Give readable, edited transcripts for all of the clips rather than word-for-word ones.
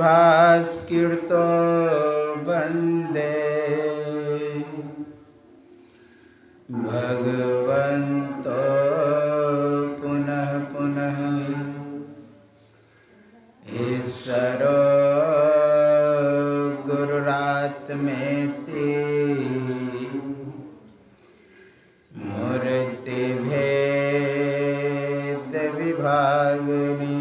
श्रोत्रभास्कृतो वन्दे भगवन्तो पुनः पुनः ईश्वरो गुरुरात्मेति मूर्तिभेदविभागिनी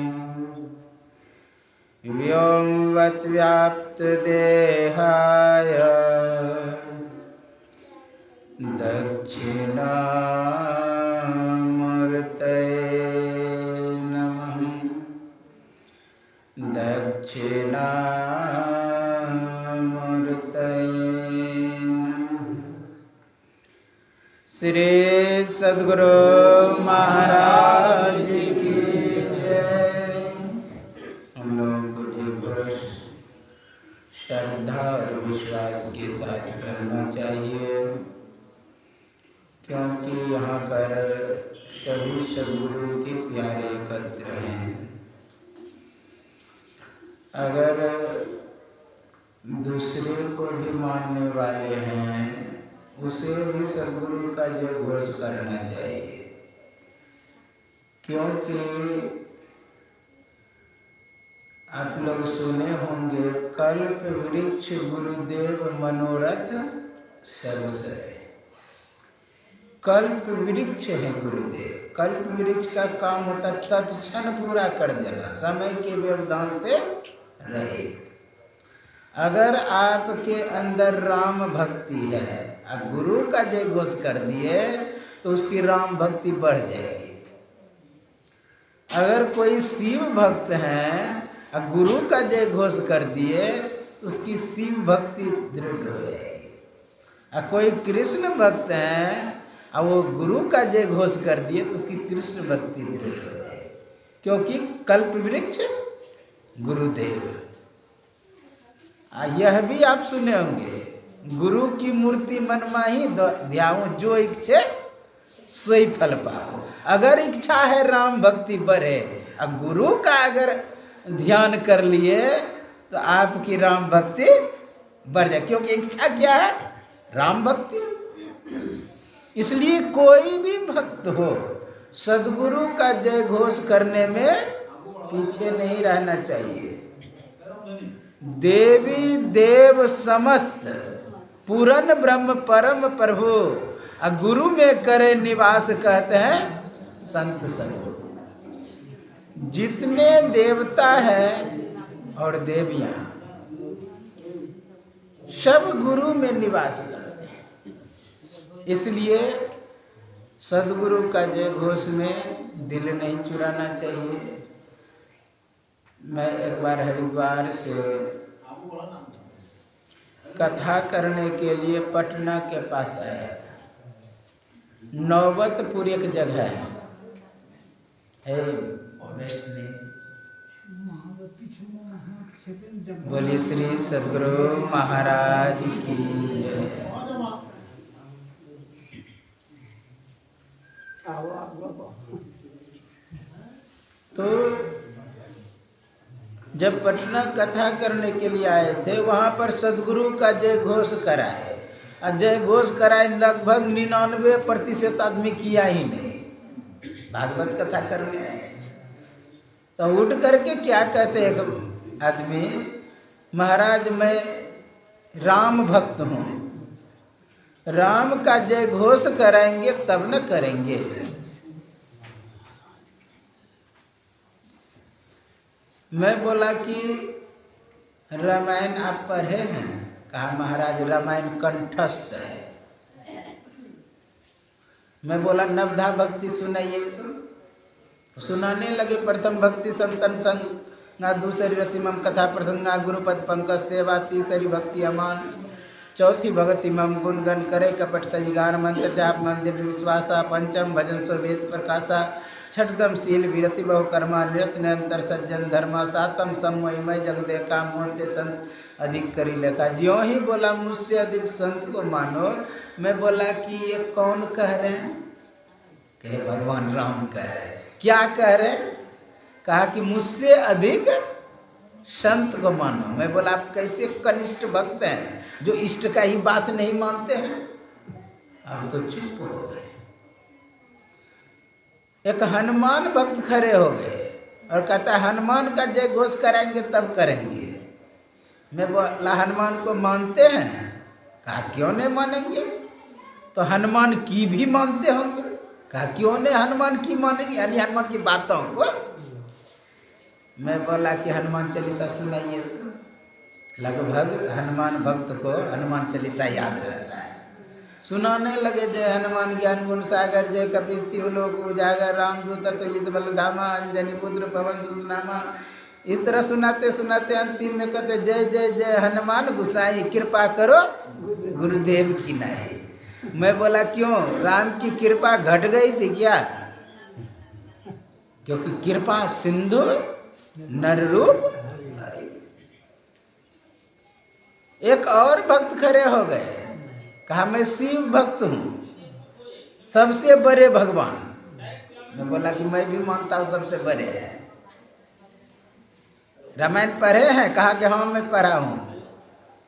व्योमवद्व्याप्तदेहाय दक्षिणामूर्तये नमः। दक्षिणामूर्तये नमः। श्री सद्गुरु महाराज की जय। हम लोगों को एक वर्ष श्रद्धा और विश्वास के साथ करना चाहिए, क्योंकि यहाँ पर सभी सद्गुरु के प्यारे एकत्र हैं। अगर दूसरे को भी मानने वाले हैं, उसे भी सद्गुरु का जय घोष करना चाहिए, क्योंकि आप लोग सुने होंगे कल्प वृक्ष गुरुदेव मनोरथ सर्वसर। कल्प वृक्ष है गुरुदेव। कल्प वृक्ष का काम होता तत्क्षण पूरा कर देना, समय के व्यवधान से रहे। अगर आपके अंदर राम भक्ति है और गुरु का जय घोष कर दिए तो उसकी राम भक्ति बढ़ जाएगी। अगर कोई शिव भक्त है और गुरु का जय घोष कर दिए तो उसकी शिव भक्ति दृढ़ हो जाएगी। और कोई कृष्ण भक्त है और वो गुरु का जय घोष कर दिए तो उसकी कृष्ण भक्ति दृढ़ हो जाएगी, क्योंकि कल्प वृक्ष गुरुदेव। यह भी आप सुने होंगे, गुरु की मूर्ति मन माही ध्याऊं, जो इच्छे सोई फल पाओ। अगर इच्छा है राम भक्ति बढ़े और गुरु का अगर ध्यान कर लिए तो आपकी राम भक्ति बढ़ जाए, क्योंकि इच्छा क्या है? राम भक्ति। इसलिए कोई भी भक्त हो सद्गुरु का जय घोष करने में पीछे नहीं रहना चाहिए। देवी देव समस्त पूरन ब्रह्म परम प्रभु गुरु में करे निवास, कहते हैं संत सद्गुरु। जितने देवता है और देवियां सब गुरु में निवास करते हैं। इसलिए सद्गुरु का जय घोष में दिल नहीं चुराना चाहिए। मैं एक बार हरिद्वार से कथा करने के लिए पटना के पास आया था। नौबतपुर एक जगह है, बोलिए श्री सद्गुरु महाराज की जय। तो जब पटना कथा करने के लिए आए थे, वहाँ पर सद्गुरु का जय घोष कराए। और जय घोष कराए लगभग 99% आदमी किया ही नहीं, भागवत कथा करने आए। तो उठ करके क्या कहते एक आदमी, महाराज मैं राम भक्त हूँ, राम का जय घोष कराएंगे तब न करेंगे। मैं बोला कि रामायण आप पढ़े हैं? कहा महाराज रामायण कंठस्थ है। मैं बोला नवधा भक्ति सुनाइए। तो सुनाने लगे। प्रथम भक्ति संतन संग, दूसरी रतिमम कथा प्रसंगा, गुरुपद पंकज सेवा, तीसरी भक्ति अमान, चौथी भगति मम गुणगन करे कपट सजिगान, मंत्र जाप मंदिर विश्वासा, पंचम भजन सो वेद प्रकाशा, छठदम शील विरति बहु कर्मा, निरसन अंतर सज्जन धर्मा, सातम सममय जगदे काम मोते संत अधिक करी लेखा। ज्यों ही बोला मुझसे अधिक संत को मानो। मैं बोला कि ये कौन कह रहे हैं? कहे भगवान राम कह रहे। क्या कह रहे? कहा कि मुझसे अधिक संत को मानो। मैं बोला आप कैसे कनिष्ठ भक्त हैं जो इष्ट का ही बात नहीं मानते हैं? अब तो चुप हो गए। एक हनुमान भक्त खड़े हो गए और कहता है हनुमान का जय घोष कराएंगे तब करेंगे। मैं बोला हनुमान को मानते हैं? कहा क्यों नहीं मानेंगे, तो हनुमान की भी मानते होंगे। कहा क्यों नहीं हनुमान की मानेंगे, यानी हनुमान की बातों को। मैं बोला कि हनुमान चालीसा सुनाइए। लगभग हनुमान भक्त को हनुमान चालीसा याद रहता है। सुनाने लगे जय हनुमान ज्ञान गुण सागर, जय कपीस लोक उजागर, रामदूत अतुलित बल धामा, अंजनी पुत्र पवन सुत नामा। इस तरह सुनाते सुनाते अंतिम में कहते जय जय जय हनुमान गुसाई, कृपा करो गुरुदेव की नाई। मैं बोला क्यों, राम की कृपा घट गई थी क्या? क्योंकि कृपा सिंधु नर रूप। एक और भक्त खड़े हो गए, कहा मैं शिव भक्त हूँ, सबसे बड़े भगवान। मैं बोला कि मैं भी मानता हूँ सबसे बड़े हैं। रामायण पढ़े हैं? कहा कि हाँ मैं पढ़ा हूँ।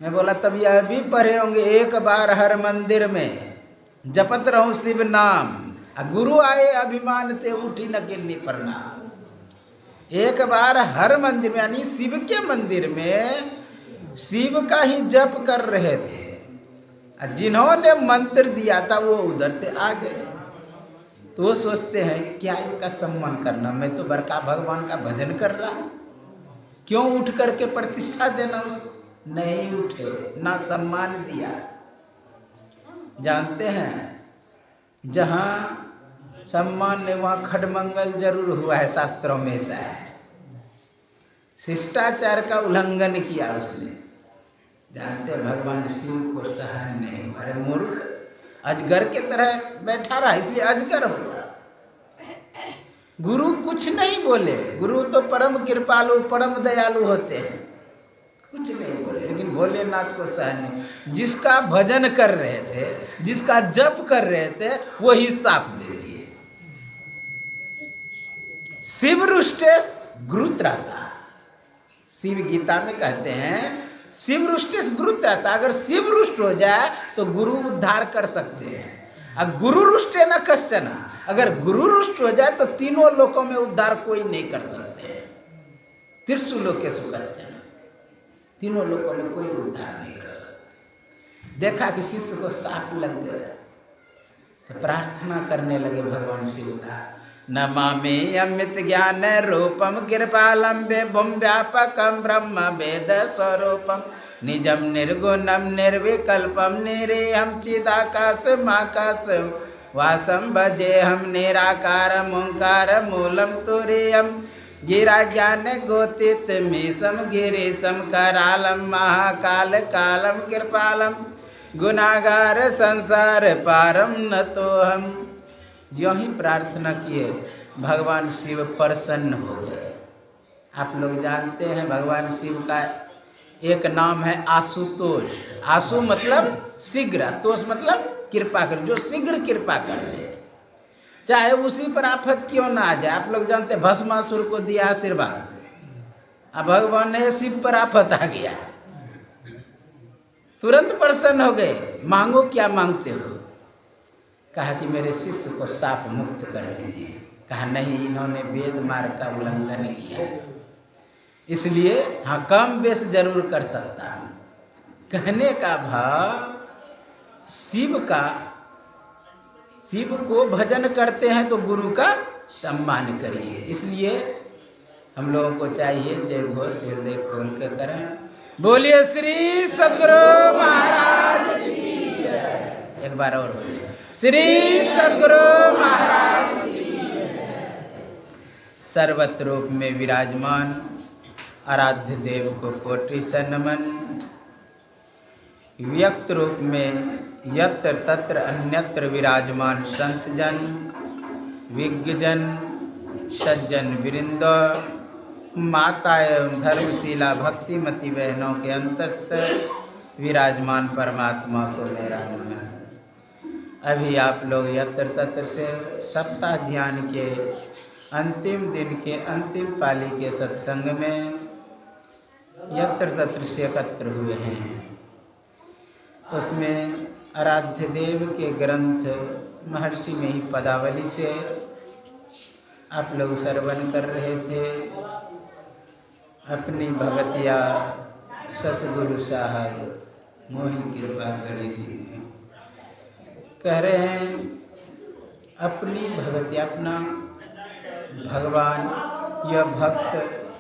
मैं बोला तब यह भी पढ़े होंगे, एक बार हर मंदिर में जपत रहूं शिव नाम, गुरु आए अभिमान ते उठी न गिरनी प्रणाम। एक बार हर मंदिर में, यानी शिव के मंदिर में शिव का ही जप कर रहे थे, जिन्होंने मंत्र दिया था वो उधर से आ गए। तो वो सोचते हैं क्या इसका सम्मान करना, मैं तो बड़का भगवान का भजन कर रहा हूँ, क्यों उठ करके प्रतिष्ठा देना उसको? नहीं उठे, ना सम्मान दिया। जानते हैं जहाँ सम्मान ने वहाँ खडमंगल जरूर हुआ है, शास्त्रों में ऐसा है। शिष्टाचार का उल्लंघन किया उसने। जानते हैं भगवान शिव को सहन नहीं, अरे मूर्ख, अजगर के तरह बैठा रहा इसलिए अजगर हो गया। गुरु कुछ नहीं बोले, गुरु तो परम कृपालु परम दयालु होते हैं, कुछ नहीं बोले, लेकिन भोलेनाथ को सहन नहीं। जिसका भजन कर रहे थे, जिसका जप कर रहे थे, वो ही साफ दे दिए। शिव रुष्टेश गुरुत्राता, शिव गीता में कहते हैं शिव रुष्टेश गुरुत्राता। अगर शिव रुष्ट हो जाए तो गुरु उद्धार कर सकते हैं। और गुरु रुष्टे न कश्चन, अगर गुरु रुष्ट हो जाए तो तीनों लोकों में उद्धार कोई नहीं कर सकते। त्रिषु लोकेषु कश्चन, तीनों लोगों में कोई उद्धार नहीं कर सकता। देखा कि शिष्य को साफ लग गया तो प्रार्थना करने लगे भगवान शिव का, नमामि अमित ज्ञान रूपम कृपालम विभुम व्यापकम ब्रह्म वेद स्वरूपम निजम निर्गुणम निर्विकल्पम निरेयम चिदाकाशमाकाश वासम भजे हम निराकारम ओंकार मूलम तुरीयम गिरा ज्ञान गोतित मीसम गिरीशम करालम महाकाल कालम कृपालम गुनागार संसार पारम न तो हम। जो ही प्रार्थना किए भगवान शिव प्रसन्न हो गए। आप लोग जानते हैं भगवान शिव का एक नाम है आशुतोष। आशु मतलब शीघ्र, तोष मतलब कृपा कर, जो शीघ्र कृपा कर दे, चाहे उसी पर आफत क्यों ना आ जाए। आप लोग जानते हैं भस्मासुर को दिया आशीर्वाद, अब भगवान ने शिव पर आफत आ गया, तुरंत प्रसन्न हो गए। मांगो क्या मांगते हो? कहा कि मेरे शिष्य को शाप मुक्त कर दीजिए। कहा नहीं, इन्होंने वेद मार्ग का उल्लंघन किया, इसलिए हाँ कम बेस जरूर कर सकता हूँ। कहने का भाव शिव को भजन करते हैं तो गुरु का सम्मान करिए। इसलिए हम लोगों को चाहिए जय घोष हृदय खोल के करें। बोलिए श्री सद्गुरु महाराज की जय। एक बार और बोलिए श्री सद्गुरु महाराज की जय। सर्वत्र रूप में विराजमान आराध्य देव को कोटि से नमन। व्यक्त रूप में यत्र तत्र अन्यत्र विराजमान संत जन, विज्ञजन, सज्जन वृंद, माता एवं धर्मशीला भक्तिमती बहनों के अंतस्थ विराजमान परमात्मा को मेरा नमन। अभी आप लोग यत्र तत्र से सप्ताह ध्यान के अंतिम दिन के अंतिम पाली के सत्संग में यत्र तत्र से एकत्र हुए हैं। उसमें आराध्य देव के ग्रंथ महर्षि में ही पदावली से आप लोग श्रवण कर रहे थे। अपनी भगतिया सतगुरु साहब मोहि कृपा करेगी कह रहे हैं। अपनी भगतिया, अपना भगवान या भक्त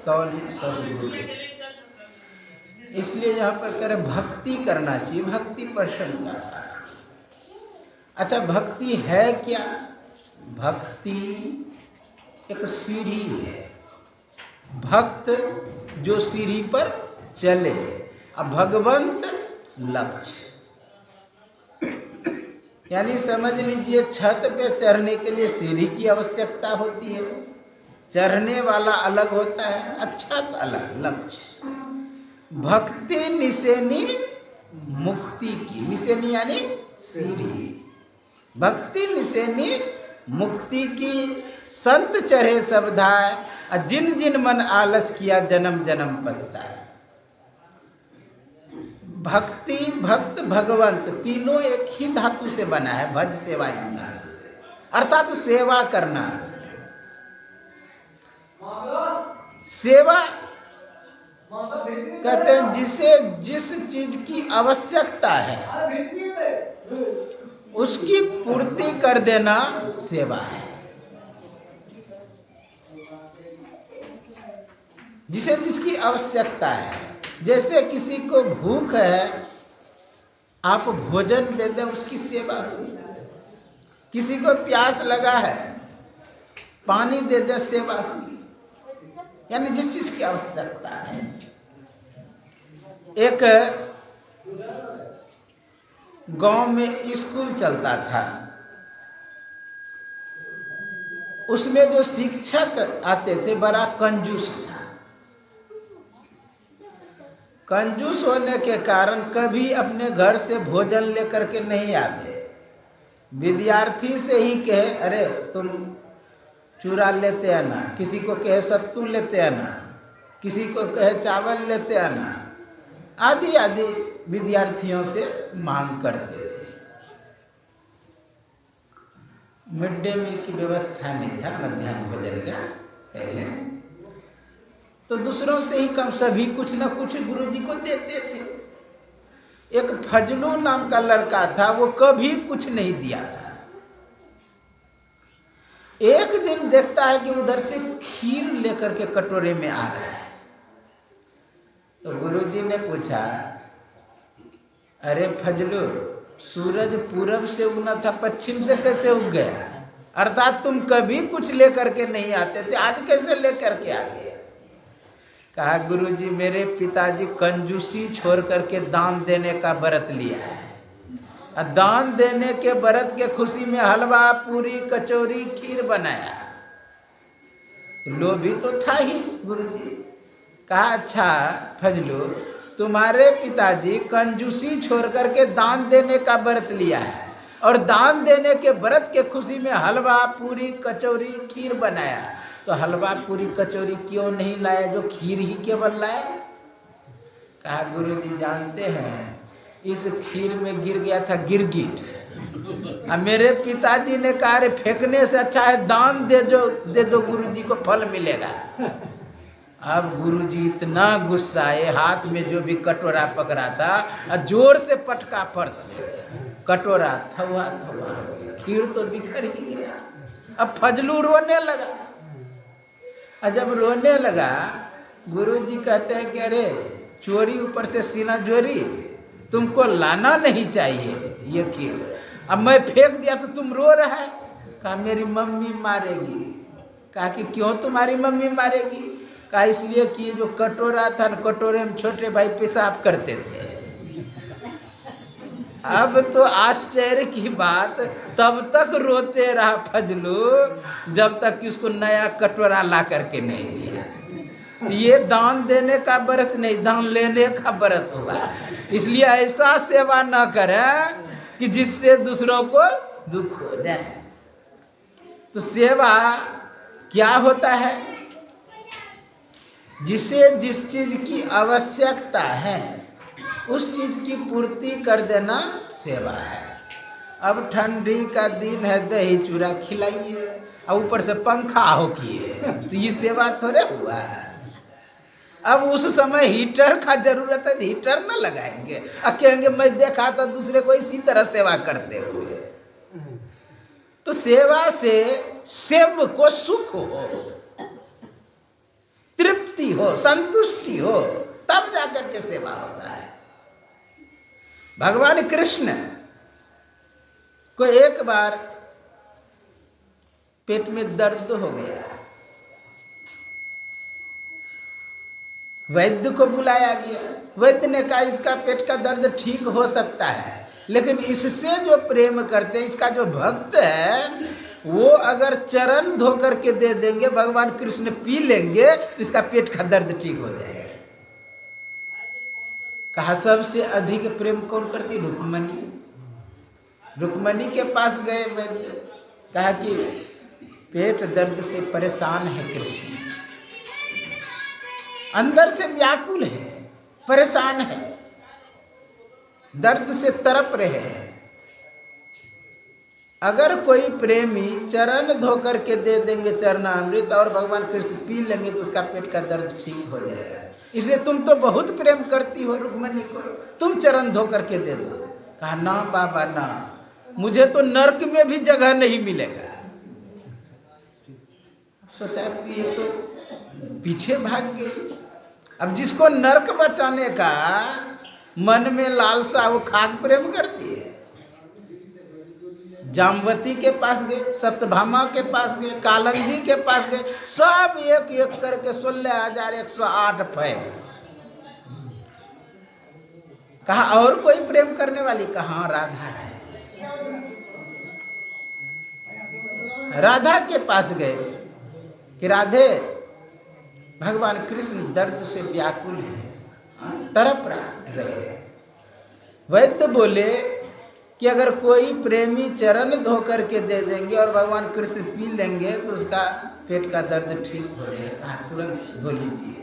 कौन है? सतगुरु। इसलिए यहाँ पर कह रहे भक्ति करना चाहिए, भक्ति प्रसन्न करता है। अच्छा, भक्ति है क्या? भक्ति एक सीढ़ी है। भक्त जो सीढ़ी पर चले, अब भगवंत लक्ष्य। यानी समझ लीजिए छत पे चढ़ने के लिए सीढ़ी की आवश्यकता होती है। चढ़ने वाला अलग होता है, अच्छा अलग लक्ष्य। भक्ति निसेनी मुक्ति की, निसेनी यानी सीढ़ी। भक्ति निसेनी मुक्ति की, संत चढ़े सब धाय, जिन जिन मन आलस किया जन्म जन्म पछताए। भक्ति, भक्त, भगवंत तीनों एक ही धातु से बना है, भज सेवा इन धातु से, अर्थात सेवा करना। सेवा कहते हैं जिसे जिस चीज की आवश्यकता है उसकी पूर्ति कर देना सेवा है। जिसे जिसकी आवश्यकता है, जैसे किसी को भूख है, आप भोजन दे दें, उसकी सेवा हुई। किसी को प्यास लगा है, पानी दे दे, सेवा हुई। यानी जिस चीज की आवश्यकता है। एक गांव में स्कूल चलता था, उसमें जो शिक्षक आते थे बड़ा कंजूस था। कंजूस होने के कारण कभी अपने घर से भोजन लेकर के नहीं आते। विद्यार्थी से ही कहे अरे तुम चूरा लेते आना, किसी को कहे सत्तू लेते आना, किसी को कहे चावल लेते आना, आदि आदि विद्यार्थियों से मांग करते थे। मिड डे मील की व्यवस्था नहीं था, मध्याह्न भोजन का पहले, तो दूसरों से ही कम सभी कुछ न कुछ गुरुजी को देते थे। एक फजलू नाम का लड़का था, वो कभी कुछ नहीं दिया था। एक दिन देखता है कि उधर से खीर लेकर के कटोरे में आ रहा है। तो गुरुजी ने पूछा, अरे फजलू, सूरज पूरब से उगना था, पश्चिम से कैसे उग गया? अर्थात तुम कभी कुछ लेकर के नहीं आते थे, आज कैसे लेकर के आ गए? कहा गुरुजी मेरे पिताजी कंजूसी छोड़ करके दान देने का व्रत लिया है। दान देने के व्रत के खुशी में हलवा, पूरी, कचौरी, खीर बनाया। लोभी तो था ही गुरुजी। कहा अच्छा फजलू, तुम्हारे पिताजी कंजूसी छोड़ करके दान देने का व्रत लिया है, और दान देने के व्रत के खुशी में हलवा, पूरी, कचौरी, खीर बनाया। तो हलवा, पूरी, कचौरी क्यों नहीं लाया, जो खीर ही केवल लाया? कहा गुरुजी जानते हैं इस खीर में गिर गया था गिरगिट, अब मेरे पिताजी ने कहा अरे फेंकने से अच्छा है दान दे दो गुरुजी को फल मिलेगा। अब गुरुजी इतना गुस्साए, हाथ में जो भी कटोरा पकड़ा था जोर से पटका फर्श पे, कटोरा थवा थवा, खीर तो बिखर ही गया। अब फजलू रोने लगा। जब रोने लगा, गुरुजी कहते हैं कि अरे चोरी ऊपर से सीना जोरी, तुमको लाना नहीं चाहिए ये खीर, अब मैं फेंक दिया तो तुम रो रहा है। कहा मेरी मम्मी मारेगी। कहा कि क्यों तुम्हारी मम्मी मारेगी? कहा इसलिए कि जो कटोरा था, कटोरे में छोटे भाई पेशाब करते थे। अब तो आश्चर्य की बात, तब तक रोते रहा फजलू जब तक कि उसको नया कटोरा ला करके नहीं दिया। ये दान देने का व्रत नहीं, दान लेने का व्रत हुआ। इसलिए ऐसा सेवा न करें कि जिससे दूसरों को दुख हो जाए। तो सेवा क्या होता है? जिसे जिस चीज की आवश्यकता है उस चीज की पूर्ति कर देना सेवा है। अब ठंडी का दिन है, दही चूड़ा खिलाइए और ऊपर से पंखा हो किए, तो ये सेवा थोड़े हुआ है। अब उस समय हीटर का जरूरत है, हीटर ना लगाएंगे और कहेंगे मैं देखा था दूसरे को इसी तरह सेवा करते हुए। तो सेवा से सेव को सुख हो, तृप्ति हो, संतुष्टि हो, तब जाकर के सेवा होता है। भगवान कृष्ण को एक बार पेट में दर्द हो गया, वैद्य को बुलाया गया। वैद्य ने कहा इसका पेट का दर्द ठीक हो सकता है, लेकिन इससे जो प्रेम करते हैं, इसका जो भक्त है, वो अगर चरण धो करके दे देंगे, भगवान कृष्ण पी लेंगे तो इसका पेट का दर्द ठीक हो जाएगा। कहा सबसे अधिक प्रेम कौन करती? रुक्मणी। रुक्मणी के पास गए वैद्य, कहा कि पेट दर्द से परेशान है कृष्ण, अंदर से व्याकुल है, परेशान है, दर्द से तड़प रहे हैं। अगर कोई प्रेमी चरण धो करके दे देंगे चरणामृत और भगवान कृष्ण पी लेंगे तो उसका पेट का दर्द ठीक हो जाएगा। इसलिए तुम तो बहुत प्रेम करती हो रुक्मणी को, तुम चरण धो करके दे दो। कहा ना बाबा ना, मुझे तो नरक में भी जगह नहीं मिलेगा। सोचा कि ये तो पीछे भाग गई। अब जिसको नरक बचाने का मन में लालसा, वो खाक प्रेम करती है। जामवती के पास गए, सत्यभामा के पास गए, कालंदी के पास गए, सब एक एक करके 16,108 फैल। कहा और कोई प्रेम करने वाली? कहा राधा है। राधा के पास गए कि राधे, भगवान कृष्ण दर्द से व्याकुल है, तड़प रहे। वैद्य बोले कि अगर कोई प्रेमी चरण धो करके दे देंगे और भगवान कृष्ण पी लेंगे तो उसका पेट का दर्द ठीक हो जाएगा। तुरंत धो लीजिए।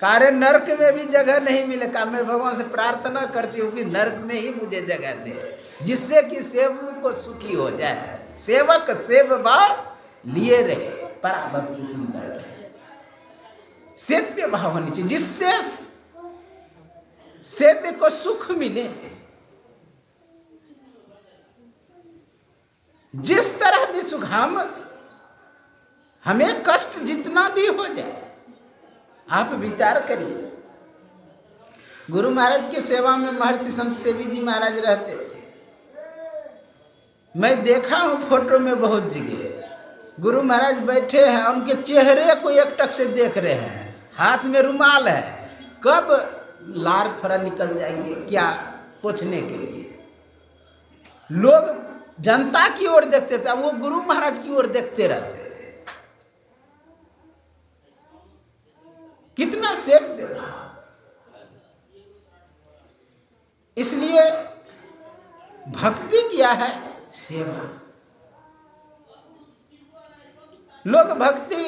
कार्य नरक में भी जगह नहीं मिलेगा। मैं भगवान से प्रार्थना करती हूँ कि नरक में ही मुझे जगह दे, जिससे कि सेवक को सुखी हो जाए। सेवक सेव भाव लिए रहे, पराभक्ति सुंदर रहे, सेव्य भाव होनी चाहिए, जिससे सेव्य को सुख मिले। जिस तरह भी सुख, हमें कष्ट जितना भी हो जाए, आप विचार करिए। गुरु महाराज की सेवा में महर्षि संत सेवी जी महाराज रहते थे। मैं देखा हूँ फोटो में बहुत जगह। गुरु महाराज बैठे हैं, उनके चेहरे को एकटक से देख रहे हैं, हाथ में रुमाल है, कब लार थोड़ा निकल जाएंगे क्या पूछने के लिए। लोग जनता की ओर देखते थे, वो गुरु महाराज की ओर देखते रहते थे। कितना सेव्य भाव। इसलिए भक्ति क्या है? सेवा। लोग भक्ति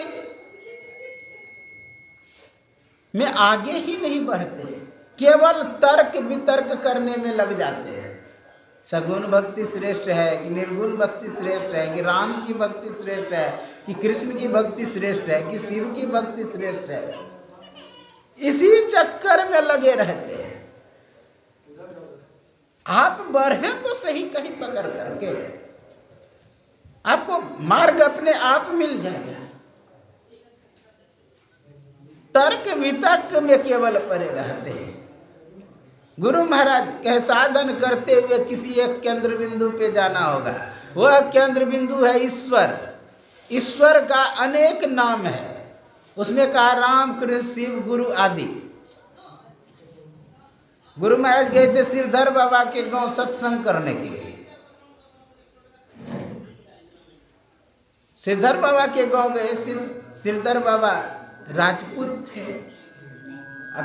में आगे ही नहीं बढ़ते, केवल तर्क वितर्क करने में लग जाते हैं। सगुण भक्ति श्रेष्ठ है कि निर्गुण भक्ति श्रेष्ठ है, कि राम की भक्ति श्रेष्ठ है, कि कृष्ण की भक्ति श्रेष्ठ है, कि शिव की भक्ति श्रेष्ठ है। इसी चक्कर में लगे रहते हैं। आप बढ़े तो सही कहीं पकड़ करके, आपको मार्ग अपने आप मिल जाएगा। तर्क वितर्क में केवल पड़े रहते हैं। गुरु महाराज कहे साधन करते हुए किसी एक केंद्र बिंदु पे जाना होगा। वह केंद्र बिंदु है ईश्वर। ईश्वर का अनेक नाम है, उसमें कहा राम कृष्ण शिव गुरु आदि। गुरु महाराज गए थे सिरधर बाबा के गांव सत्संग करने के लिए। सिरधर बाबा के गांव गए। सिरधर बाबा राजपूत थे,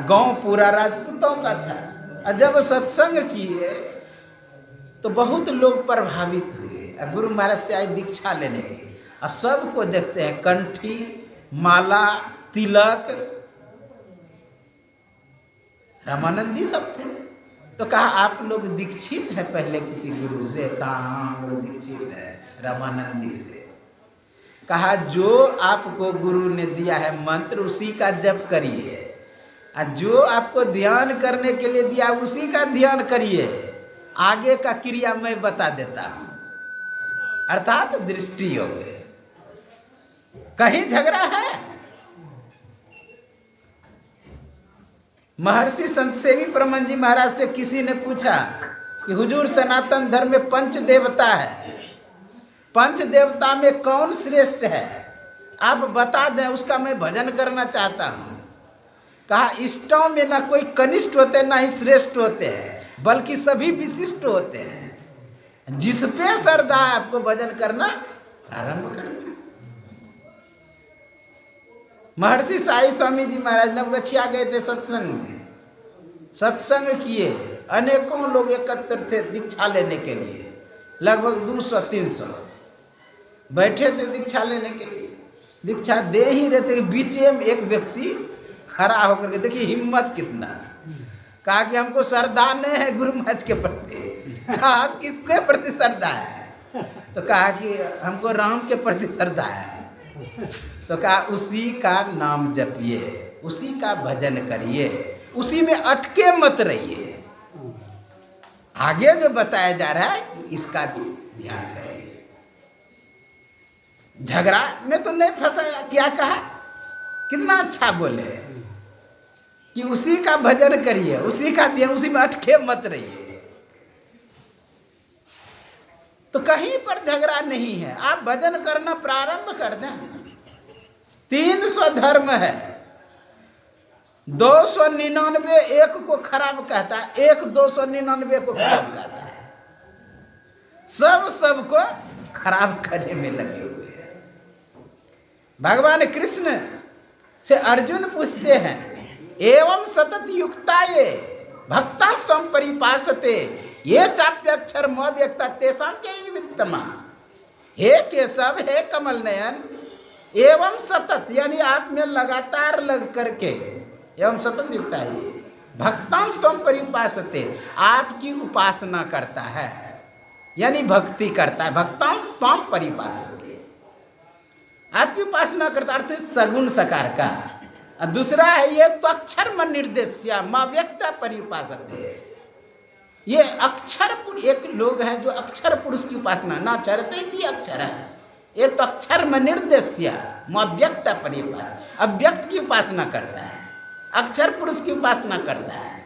गांव पूरा राजपूतों का था। और जब सत्संग किए तो बहुत लोग प्रभावित हुए और गुरु महाराज से आए दीक्षा लेने के, और सबको देखते हैं कंठी, माला, तिलक, रामानंदी सब थे। तो कहा आप लोग दीक्षित है पहले किसी गुरु से? कहा हाँ हम लोग दीक्षित है रामानंदी से। कहा जो आपको गुरु ने दिया है मंत्र उसी का जप करिए, और जो आपको ध्यान करने के लिए दिया उसी का ध्यान करिए, आगे का क्रिया मैं बता देता हूं। अर्थात दृष्टि योग। कहीं झगड़ा है? महर्षि संत सेवी परमन जी महाराज से किसी ने पूछा कि हुजूर सनातन धर्म में पंच देवता है, पंच देवता में कौन श्रेष्ठ है, आप बता दें, उसका मैं भजन करना चाहता हूं। कहा इष्टों में ना कोई कनिष्ठ होते ना ही श्रेष्ठ होते हैं, बल्कि सभी विशिष्ट होते हैं। जिस पे श्रद्धा आपको भजन करना प्रारंभ करना। महर्षि साई स्वामी जी महाराज नवगछिया गए थे सत्संग में, सत्संग किए, अनेकों लोग एकत्र थे दीक्षा लेने के लिए, लगभग 200-300 बैठे थे दीक्षा लेने के लिए। दीक्षा दे ही रहे थे, बीच में एक व्यक्ति खड़ा होकर के, देखिए हिम्मत कितना, कहा कि हमको श्रद्धा नहीं है गुरु महाराज के प्रति। कहा किसके प्रति श्रद्धा है? तो कहा कि हमको राम के प्रति श्रद्धा है। तो कहा उसी का नाम जपिए, उसी का भजन करिए, उसी में अटके मत रहिए, आगे जो बताया जा रहा है इसका भी ध्यान करिए। झगड़ा में तो नहीं फंसाया। क्या कहा? कितना अच्छा बोले कि उसी का भजन करिए, उसी का ध्यान, उसी में अटके मत रहिए। तो कहीं पर झगड़ा नहीं है, आप भजन करना प्रारंभ कर दें। 300 धर्म है, 299 एक को खराब कहता है, एक 299 को खराब कहता है। सब सबको खराब करने में लगे हुए हैं। भगवान कृष्ण से अर्जुन पूछते हैं, एवं सतत युक्ता ये भक्ता स्वम परिपासते ये चाप्यक्षर मव्यक्ता तेषां के वित्तमा। हे केशव, हे कमल नयन, एवं सतत यानी आप में लगातार लग करके, एवं सतत युक्ता है भक्तां स्वम परिपासते, आपकी उपासना करता है, यानी भक्ति करता है। भक्तां स्वम परिपासते, आपकी उपासना करता है, अर्थ सगुण सकार का। और दूसरा है ये तो अक्षर मन निर्देश्या माँ व्यक्ता परिपासते, ये अक्षर एक लोग हैं जो अक्षर पुरुष की उपासना ना चरते थी अक्षर है, ये तो अक्षर में निर्देश्या माँ व्यक्ता परिपास, अव्यक्त की उपासना करता है, अक्षर पुरुष की उपासना करता है।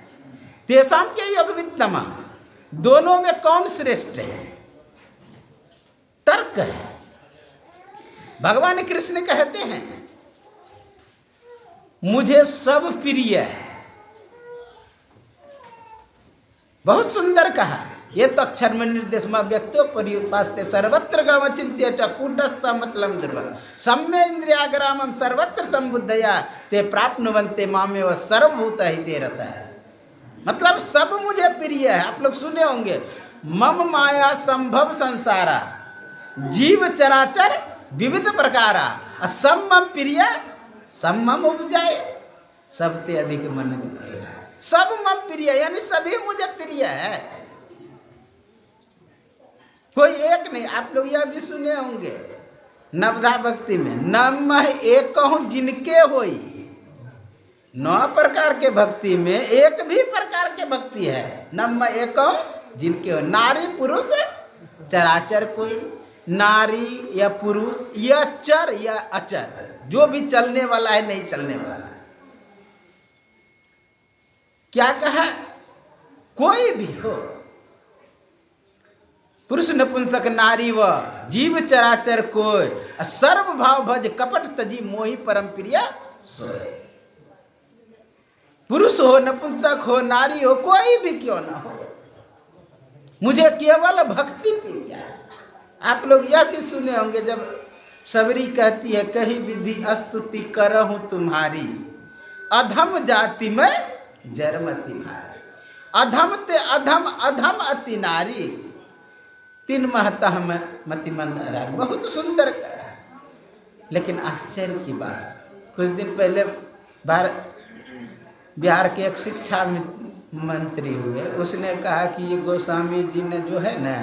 तेषां के योग वित्तमा, दोनों में कौन श्रेष्ठ है? तर्क है। भगवान कृष्ण कहते हैं मुझे सब प्रिय है। बहुत सुंदर कहा, ये तो अक्षर में निर्देश मां व्यक्तो परिपासते सर्वत्र गमचिंत्य च कूटस्थ मतलब दुर्लभ सम्य इंद्रियाग्रामम सर्वत्र संबुद्धया ते प्राप्नुवन्ते मामेव सर्वभूत हिते रतः है। मतलब सब मुझे प्रिय है। आप लोग सुने होंगे, मम माया संभव संसारा जीव चराचर विविध प्रकारा सब मम प्रिय सब मम उपजाए सबते अधिक मन। सब मम प्रिय यानी सभी मुझे प्रिय है, कोई एक नहीं। आप लोग यह भी सुने होंगे नवधा भक्ति में, नम एक कहूँ जिनके होई। 9 प्रकार के भक्ति में एक भी प्रकार के भक्ति है, नम एक कहूँ जिनके हो। नारी पुरुष चराचर, कोई नारी या पुरुष या चर या अचर, जो भी चलने वाला है नहीं चलने वाला। क्या कहा? कोई भी हो, पुरुष नपुंसक नारी व जीव चराचर कोय, सर्व भाव भज कपट तजी मोहि परम प्रिय सोय। पुरुष हो, नपुंसक हो, नारी हो, कोई भी क्यों ना हो, मुझे केवल भक्ति प्रिय है। आप लोग यह भी सुने होंगे जब सबरी कहती है, कही विधि स्तुति करहूं तुम्हारी, अधम जाति में जरमति भारी। अधम ते अधम, अधम अति नारी, तीन महतः में मतिमंद आधार, बहुत सुंदर कहा। लेकिन आश्चर्य की बात, कुछ दिन पहले बिहार के एक शिक्षा मंत्री हुए, उसने कहा कि ये गोस्वामी जी ने जो है ना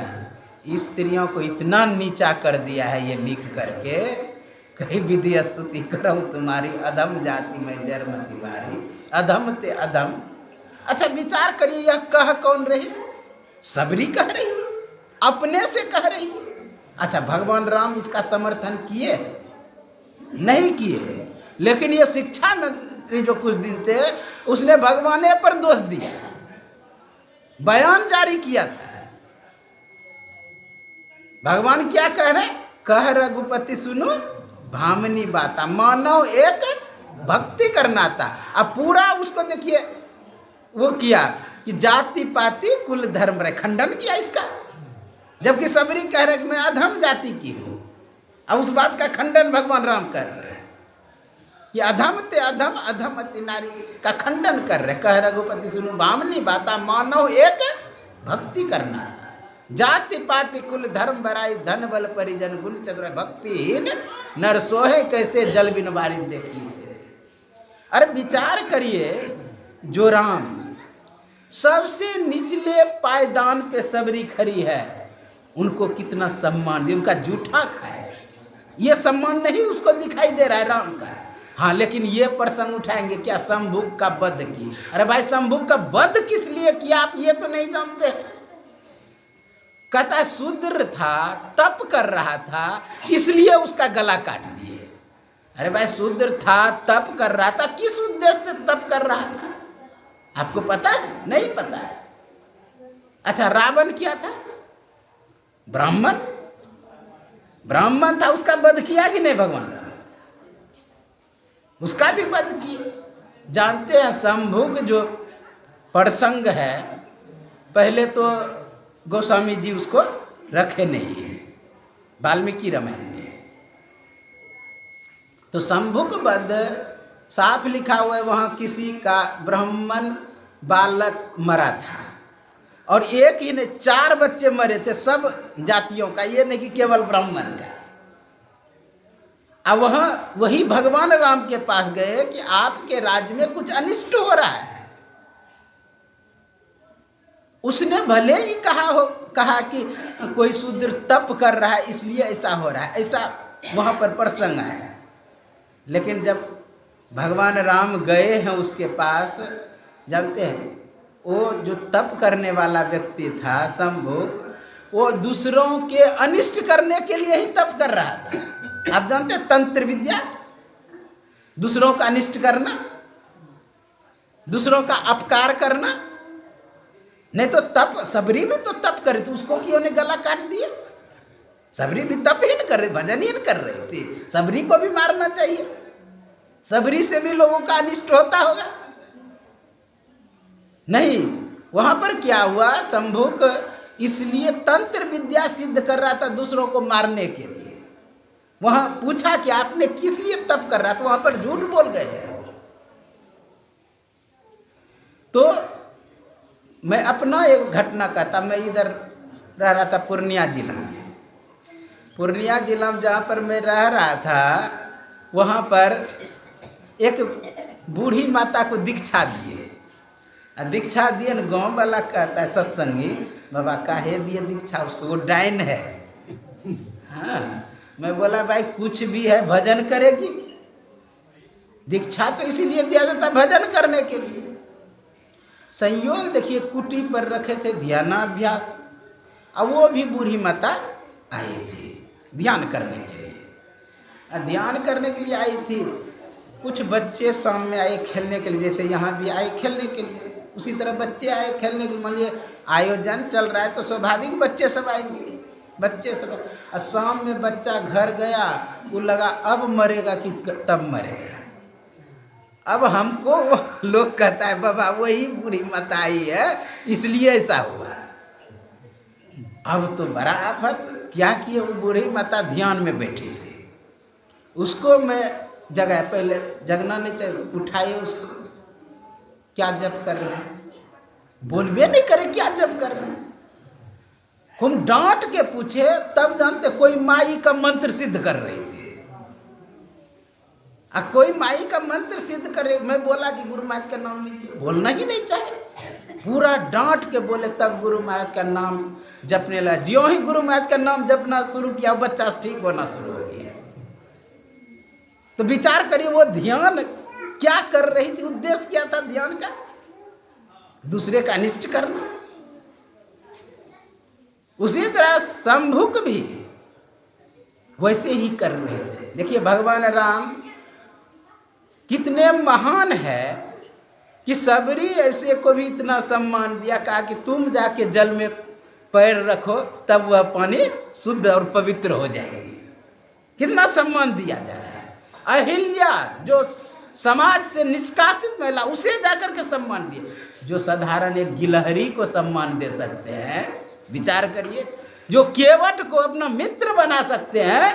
स्त्रियों को इतना नीचा कर दिया है, ये लिख करके, कहीं विधि स्तुति करो तुम्हारी अधम जाति में जरमति बारी, अधम ते अधम। अच्छा विचार करिए, यह कह कौन रही? सबरी कह रही, अपने से कह रही। अच्छा भगवान राम इसका समर्थन किए? नहीं किए। लेकिन ये शिक्षा मंत्री जो कुछ दिन थे, उसने भगवाने पर दोष दिया, बयान जारी किया था। भगवान क्या कह रहे? कह रघुपति सुनो भामनी बाता, मानव एक भक्ति करना था। अब पूरा उसको देखिए वो किया कि जाति पाति कुल धर्म रहे, खंडन किया इसका। जबकि सबरी कह रहे कि मैं अधम जाति की हूं, अब उस बात का खंडन भगवान राम कर रहे हैं कि अधम ते अधम, अधम अति नारी का खंडन कर रहे। कह रघुपति सुनो भामनी बाता, मानव एक भक्ति करना था। जाति पाति कुल धर्म बराई, धन बल परिजन गुण चतुर, भक्तिहीन नर सोहे कैसे जल बिन बारिश देखिए। अरे विचार करिए, जो राम सबसे निचले पायदान पे सबरी खड़ी है, उनको कितना सम्मान दिया, उनका जूठा खाए, ये सम्मान नहीं उसको दिखाई दे रहा है राम का। हाँ लेकिन ये प्रसंग उठाएंगे क्या? शंभुक का वध की। अरे भाई शंभुक का वध किस लिए किया आप ये तो नहीं जानते? कहता शूद्र था, तप कर रहा था, इसलिए उसका गला काट दिए। अरे भाई शूद्र था, तप कर रहा था, किस उद्देश्य से तप कर रहा था आपको पता है? नहीं पता है। अच्छा रावण क्या था? ब्राह्मण, ब्राह्मण था, उसका वध किया कि नहीं भगवान राम? उसका भी वध किए। जानते हैं शंभुक जो प्रसंग है, पहले तो गोस्वामी जी उसको रखे नहीं है वाल्मीकि रामायण में। तो शंभुक वध साफ लिखा हुआ है, वहाँ किसी का ब्राह्मण बालक मरा था, और एक ही ने 4 बच्चे मरे थे, सब जातियों का, ये नहीं कि केवल ब्राह्मण का। अब वहाँ वही भगवान राम के पास गए कि आपके राज्य में कुछ अनिष्ट हो रहा है। उसने भले ही कहा कि कोई शूद्र तप कर रहा है इसलिए ऐसा हो रहा है, ऐसा वहाँ पर प्रसंग है। लेकिन जब भगवान राम गए हैं उसके पास, जानते हैं वो जो तप करने वाला व्यक्ति था शंभुक, वो दूसरों के अनिष्ट करने के लिए ही तप कर रहा था। आप जानते हैं तंत्र विद्या, दूसरों का अनिष्ट करना, दूसरों का अपकार करना। नहीं तो तप, सबरी भी तो तप करे थे, उसको क्यों ने गला काट दिया? सबरी भी तप ही नहीं कर रही, भजन ही नहीं कर रही थी, सबरी को भी मारना चाहिए। सबरी से भी लोगों का अनिष्ट होता होगा। नहीं, वहां पर क्या हुआ, शंभुक इसलिए तंत्र विद्या सिद्ध कर रहा था दूसरों को मारने के लिए। वहां पूछा कि आपने किस लिए तप कर रहा था, वहां पर झूठ बोल गए। तो मैं अपना एक घटना कहता, मैं इधर रह रहा था पूर्णिया जिला में। पूर्णिया जिला में जहाँ पर मैं रह रहा था, वहाँ पर एक बूढ़ी माता को दीक्षा दिए। दीक्षा दिए न, गाँव वाला कहता है सत्संगी, बाबा काहे दिए दीक्षा उसको, वो डायन है। हाँ, मैं बोला भाई कुछ भी है भजन करेगी, दीक्षा तो इसीलिए दिया जाता भजन करने के लिए। संयोग देखिए, कुटी पर रखे थे ध्यानाभ्यास, अब वो भी बूढ़ी माता आई थी ध्यान करने के लिए। ध्यान करने के लिए आई थी, कुछ बच्चे शाम में आए खेलने के लिए, जैसे यहाँ भी आए खेलने के लिए, उसी तरह बच्चे आए खेलने के लिए। मान लीजिए आयोजन चल रहा है तो स्वाभाविक बच्चे सब आएंगे, बच्चे सब। और शाम में बच्चा घर गया, वो लगा अब मरेगा कि तब मरेगा। अब हमको लोग कहता है बाबा वही बूढ़ी माता आई है इसलिए ऐसा हुआ। अब तो बड़ा आफत, क्या किए, वो बूढ़ी माता ध्यान में बैठी थी, उसको मैं जगाया, पहले जगना नहीं चाहिए, उठाइए उसको, क्या जप कर रहे हैं, बोलबे नहीं करे क्या जप कर रहे हैं। खूब डांट के पूछे, तब जानते कोई माई का मंत्र सिद्ध कर रही थी। कोई माई का मंत्र सिद्ध करे, मैं बोला कि गुरु महाराज का नाम लीजिए, बोलना ही नहीं चाहे, पूरा डांट के बोले, तब गुरु महाराज का नाम जपने लगा। ज्यों ही गुरु महाराज का नाम जपना शुरू किया, बच्चा ठीक होना शुरू हो गया। तो विचार करिए, वो ध्यान क्या कर रही थी, उद्देश्य क्या था ध्यान का? दूसरे का अनिष्ट करना। उसी तरह शंभुक भी वैसे ही कर रहे थे। देखिए भगवान राम कितने महान है कि सबरी ऐसे को भी इतना सम्मान दिया, कहा कि तुम जाके जल में पैर रखो तब वह पानी शुद्ध और पवित्र हो जाएगी। कितना सम्मान दिया जा रहा है। अहिल्या जो समाज से निष्कासित महिला, उसे जाकर के सम्मान दिए। जो साधारण एक गिलहरी को सम्मान दे सकते हैं, विचार करिए। जो केवट को अपना मित्र बना सकते हैं,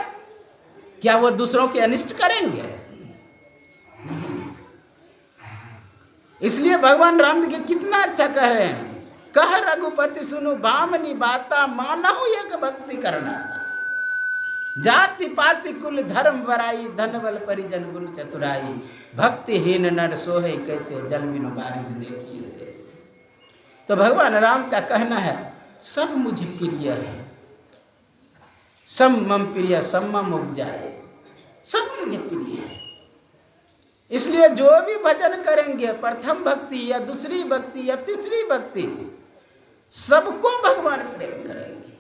क्या वो दूसरों के अनिष्ट करेंगे? इसलिए भगवान राम देखिए कितना अच्छा कह रहे हैं, कह रघुपति सुनु भामनी बाता, मानहु एक भक्ति करना। जाति पाति कुल धर्म बराई, धन बल परिजन गुरु चतुराई, भक्तिहीन नर सोहे कैसे, जल बिनु बारिश देखिए कैसे। तो भगवान राम का कहना है, सब मुझे प्रिय है, सब मम प्रिय, सब मम उपजाए, सब मुझे प्रिय है। इसलिए जो भी भजन करेंगे, प्रथम भक्ति या दूसरी भक्ति या तीसरी भक्ति, सबको भगवान प्रेम करेंगे।